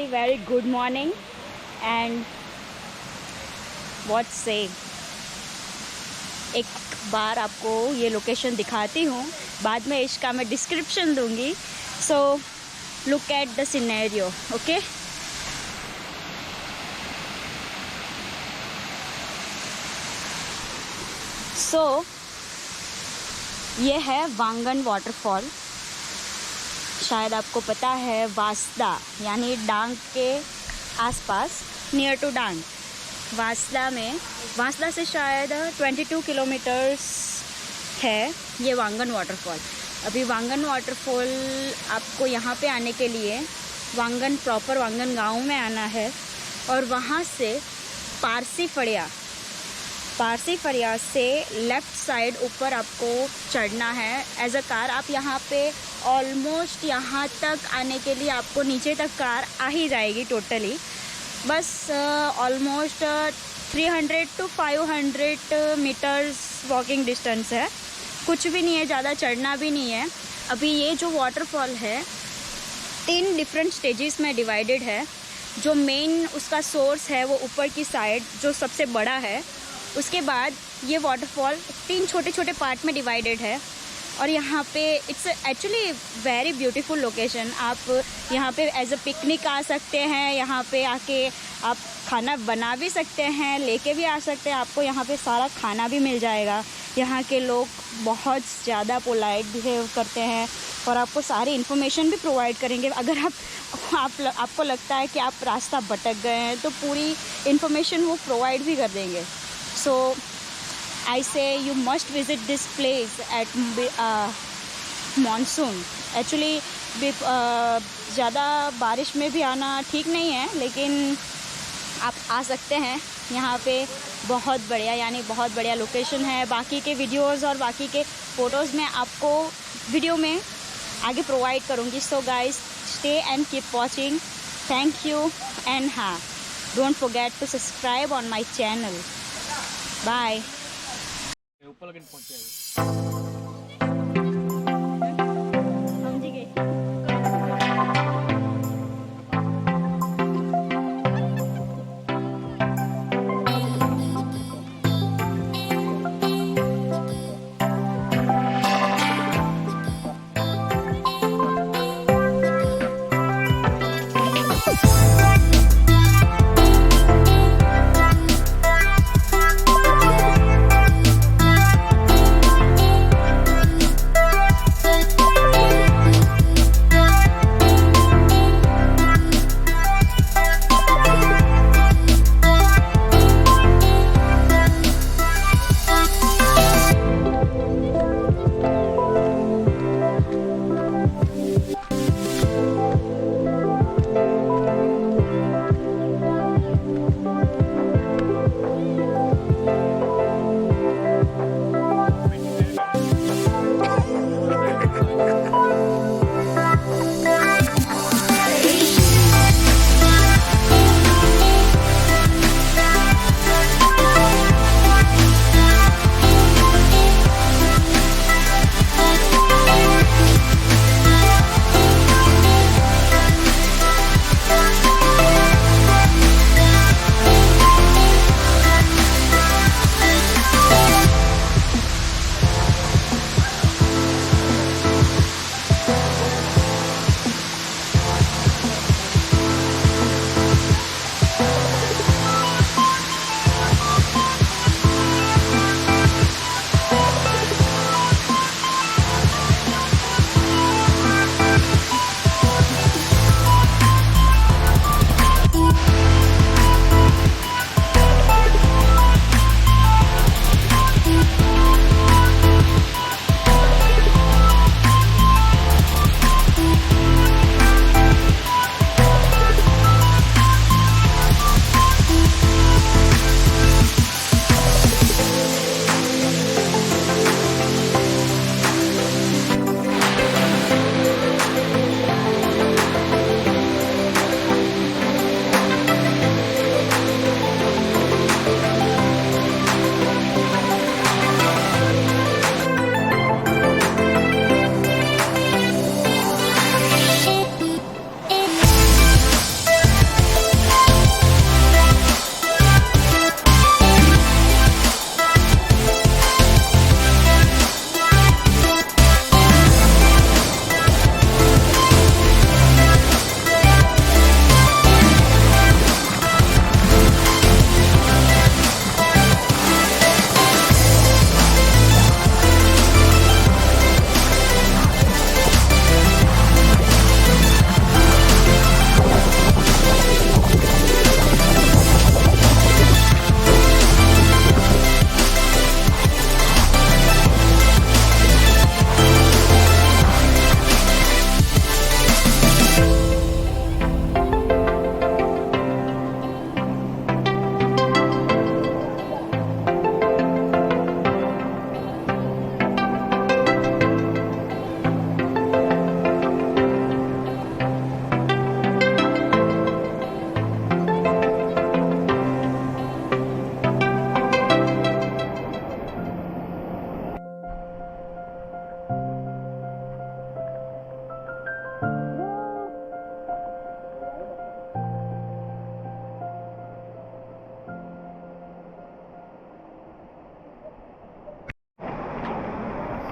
very good morning and what say। एक बार आपको ये लोकेशन दिखाती हूँ, बाद में इसका मैं डिस्क्रिप्शन दूँगी। So look at the scenario, okay. So ये है वांगन वाटरफॉल। शायद आपको पता है, वासदा यानी डांग के आसपास, नियर टू डांग। वासदा से शायद 22 किलोमीटर्स है ये वांगन वाटरफॉल। अभी वांगन वाटरफॉल आपको यहाँ पे आने के लिए प्रॉपर वांगन गांव में आना है और वहाँ से पारसी फड़िया से लेफ़्ट साइड ऊपर आपको चढ़ना है एज अ कार। आप यहाँ पे ऑलमोस्ट यहाँ तक आने के लिए आपको नीचे तक कार आ ही जाएगी टोटली। बस almost 300 to 500 metres walking distance है, कुछ भी नहीं है, ज़्यादा चढ़ना भी नहीं है। अभी ये जो वाटरफॉल है 3 डिफरेंट स्टेजेस में डिवाइडेड है। जो मेन उसका सोर्स है वो ऊपर की साइड जो सबसे बड़ा है, उसके बाद ये वाटरफॉल 3 छोटे छोटे पार्ट में डिवाइडेड है। और यहाँ पे it's actually very beautiful location. आप यहाँ पे एज अ पिकनिक आ सकते हैं, यहाँ पे आके आप खाना बना भी सकते हैं, लेके भी आ सकते हैं। आपको यहाँ पे सारा खाना भी मिल जाएगा। यहाँ के लोग बहुत ज़्यादा पोलाइट बिहेव करते हैं और आपको सारी इन्फॉर्मेशन भी प्रोवाइड करेंगे। अगर आपको लगता है कि आप रास्ता भटक गए हैं तो पूरी इन्फॉर्मेशन वो प्रोवाइड भी कर देंगे। So I say you must visit this place at monsoon. Actually ज़्यादा बारिश में भी आना ठीक नहीं है, लेकिन आप आ सकते हैं। यहाँ पे बहुत बढ़िया लोकेशन है। बाकी के वीडियोस और बाकी के फ़ोटोज़ मैं आपको वीडियो में आगे प्रोवाइड करूँगी। So guys, stay and keep watching. Thank you and हाँ, don't forget to subscribe on my channel. Bye.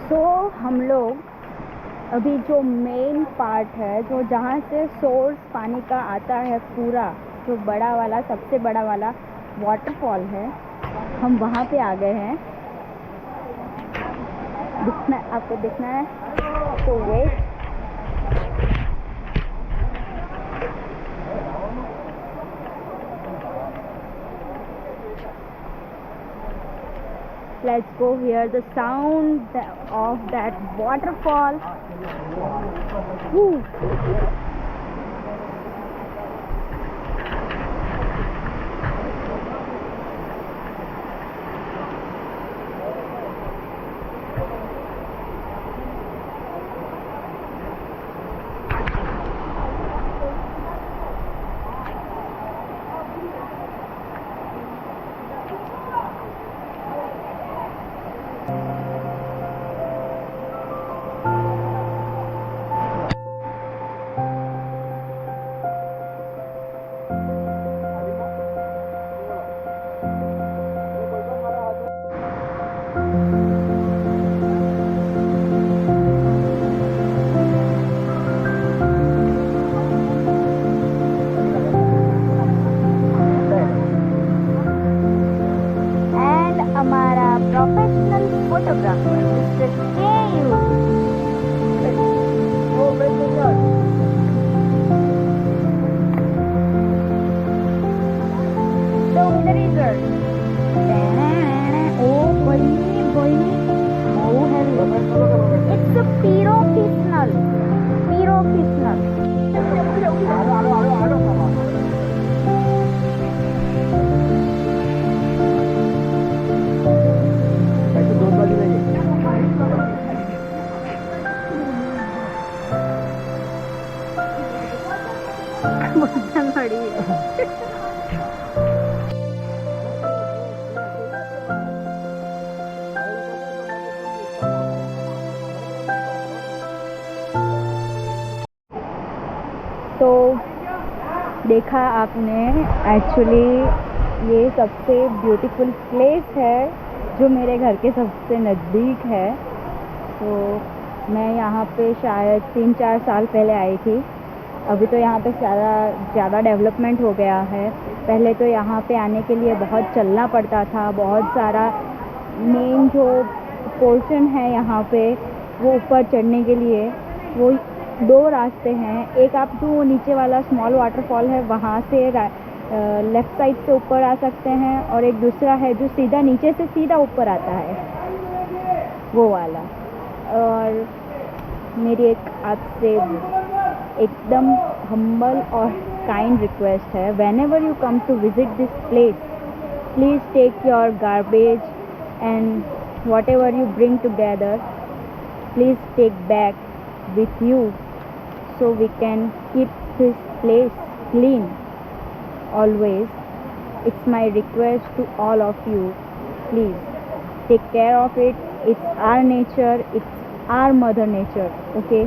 तो हम लोग अभी जो मेन पार्ट है, जो जहाँ से सोर्स पानी का आता है, पूरा जो बड़ा वाला, सबसे बड़ा वाला वाटरफॉल है, हम वहाँ पे आ गए हैं। दिखना आपको दिखना है तो wait. Let's go hear the sound of that waterfall. Woo. हमारा प्रोफेशनल फोटोग्राफर मिस्टर केयू। So इधर इधर ओ बड़ी ओ हेवी। It's a pyrophiснal। वजन बड़ी है। तो देखा आपने, एक्चुअली ये सबसे ब्यूटीफुल प्लेस है जो मेरे घर के सबसे नज़दीक है। तो मैं यहाँ पे शायद 3-4 साल पहले आई थी। अभी तो यहाँ पे ज़्यादा डेवलपमेंट हो गया है। पहले तो यहाँ पे आने के लिए बहुत चलना पड़ता था। बहुत सारा मेन जो पोर्शन है यहाँ पे, वो ऊपर चढ़ने के लिए वो 2 रास्ते हैं। एक आप जो नीचे वाला स्मॉल वाटरफॉल है वहाँ से लेफ़्ट साइड से ऊपर आ सकते हैं, और एक दूसरा है जो सीधा नीचे से सीधा ऊपर आता है, वो वाला। और मेरी एक आपसे एकदम हम्बल और काइंड रिक्वेस्ट है, whenever you come to visit this place, please take your garbage and whatever you bring together, please take back with you, so we can keep this place clean always. It's my request to all of you, please take care of it. It's our nature, it's our mother nature, okay?